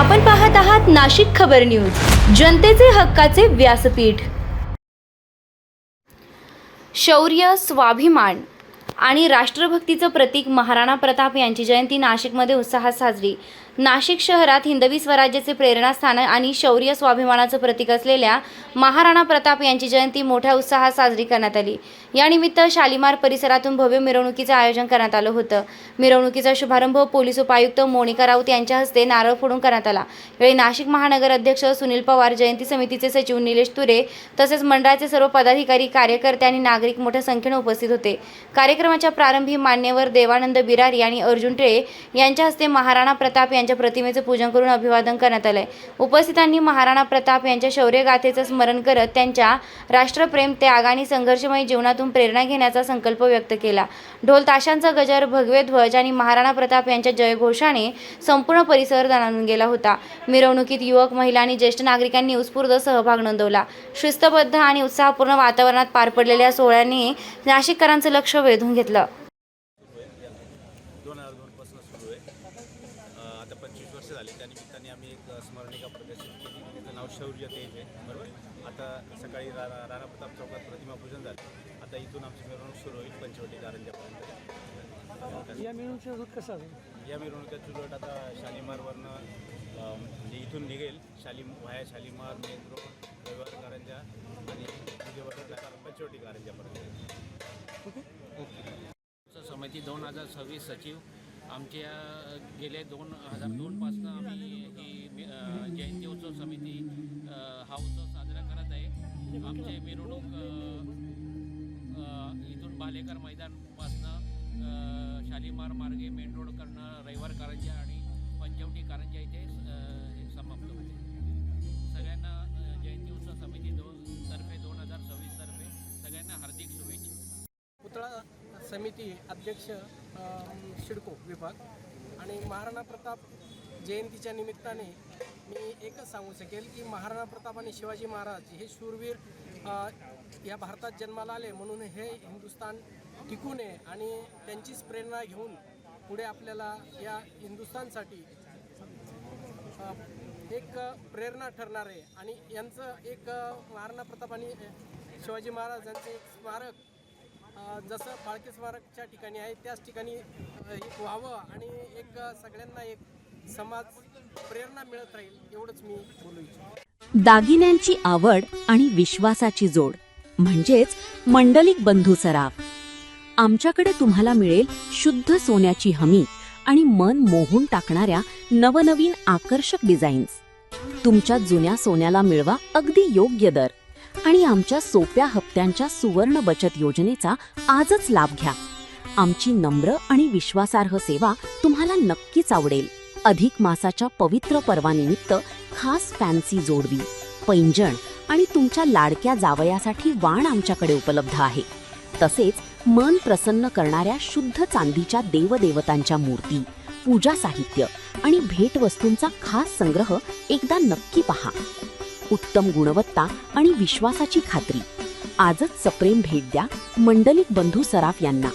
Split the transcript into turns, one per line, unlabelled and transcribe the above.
आपण पाहत आहात नाशिक खबर न्यूज, जनतेचे हक्काचे व्यासपीठ। शौर्य, स्वाभिमान आणि राष्ट्रभक्तीचं प्रतीक महाराणा प्रताप यांची जयंती नाशिकमध्ये उत्साहात साजरी। नाशिक शहरात हिंदवी स्वराज्याचे प्रेरणास्थान आणि शौर्य स्वाभिमानाचं प्रतीक असलेल्या महाराणा प्रताप यांची जयंती मोठ्या उत्साहात साजरी करण्यात आली। यानिमित्त शालिमार परिसरातून भव्य मिरवणुकीचं आयोजन करण्यात आलं होतं। मिरवणुकीचा शुभारंभ पोलीस उपायुक्त मोनिका राऊत यांच्या हस्ते नारळ फोडून करण्यात आला। यावेळी नाशिक महानगर अध्यक्ष सुनील पवार, जयंती समितीचे सचिव निलेश तुरे तसेच मंडळाचे सर्व पदाधिकारी, कार्यकर्ते आणि नागरिक मोठ्या संख्येने उपस्थित होते। कार्यक्रमाच्या प्रारंभी मान्यवर देवानंद बिरारी आणि अर्जुन टिळे यांच्या हस्ते महाराणा प्रताप यांच्या प्रतिमेचे पूजन करून अभिवादन करण्यात आले। उपस्थितांनी महाराणा प्रताप यांच्या शौर्यगाथेचे स्मरण करत त्यांच्या राष्ट्रप्रेम, त्याग आणि संघर्षमय जीवनातून प्रेरणा घेण्याचा संकल्प व्यक्त केला। ढोल ताशांचा गजर, भगवे ध्वज आणि महाराणा प्रताप यांच्या जयघोषाने संपूर्ण परिसर दणाणून गेला होता। मिरवणुकीत युवक, महिला आणि ज्येष्ठ नागरिकांनी उत्स्फूर्त सहभाग नोंदवला। शिस्तबद्ध आणि उत्साहपूर्ण वातावरणात पार पडलेल्या सोहळ्याने नाशिककरांचं लक्ष वेधून घेतलं।
2002 पासून सुरू आहे। आता 25 वर्ष झाली। त्या निमित्ताने आम्ही एक स्मरणिका प्रदर्शित केली, त्याचं नाव शौर्य तेज आहे, बरोबर। आता सकाळी राणा प्रताप चौकात प्रतिमा पूजन झालं। आता इथून आमची मिरवणूक सुरू होईल पंचवटी कारंजापर्यंत।
या मिरवणुकीचा रूट कसा असेल?
या मिरवणुकीचा रूट आता शालिमारवरनं म्हणजे इथून निघेल, व्हाया शालिमार, मेन रोड, रविवार कारंजा आणि पंचवटी कारंजापर्यंत।
समिती 2026 सचिव आमच्या गेले 2002 पासून आम्ही ही जयंती उत्सव समिती हा उत्सव साजरा करत आहे। आमचे मिरवणूक इथून भालेकर मैदानपासून शालिमार मार्गे मेन रोड करणं, रविवार कारंजा आणि पंचवटी कारंजा इथे समाप्त होते। सगळ्यांना जयंती उत्सव समिती तर्फे 2026 तर्फे सगळ्यांना हार्दिक शुभेच्छा।
पुतळा समिती अध्यक्ष शिडको विभाग आणि महाराणा प्रताप जयंतीच्या निमित्ताने मी एकच सांगू शकेल की महाराणा प्रताप आणि शिवाजी महाराज हे शूरवीर या भारतात जन्माला आले, म्हणून हे हिंदुस्थान टिकून आहे आणि त्यांचीच प्रेरणा घेऊन पुढे आपल्याला या हिंदुस्थानसाठी एक प्रेरणा ठरणार आहे। आणि यांचं एक महाराणा प्रताप आणि शिवाजी महाराजांचं एक स्मारक जसं फाळके स्मारकच्या ठिकाणी आहे त्याच ठिकाणी एक व्हावं आणि एक सगळ्यांना एक समाज प्रेरणा मिळत राहील, एवढंच मी बोलू इच्छितो।
दागिन्यांची आवड आणि विश्वासाची जोड म्हणजेच मंडलिक बंधू सराफ। आमच्याकडे तुम्हाला मिळेल शुद्ध सोन्याची हमी आणि मन मोहून टाकणाऱ्या नवनवीन आकर्षक डिझाईन्स। तुमच्या जुन्या सोन्याला मिळवा अगदी योग्य दर आणि आमच्या सोप्या हप्त्यांच्या सुवर्ण बचत योजनेचा आजच लाभ घ्या। आमची नम्र आणि विश्वासार्ह सेवा तुम्हाला नक्कीच आवडेल। अधिक मासाच्या पवित्र पर्वानिमित्त खास फॅन्सी जोडवी, पैंजण आणि तुमच्या लाडक्या जावयासाठी वाण आमच्याकडे उपलब्ध आहे। तसेच मन प्रसन्न करणाऱ्या शुद्ध चांदीच्या देवदेवतांच्या मूर्ती, पूजा साहित्य आणि भेटवस्तूंचा खास संग्रह एकदा नक्की पहा। उत्तम गुणवत्ता आणि विश्वासाची खात्री। आजच सप्रेम भेट द्या मंडलिक बंधू सराफ यांना।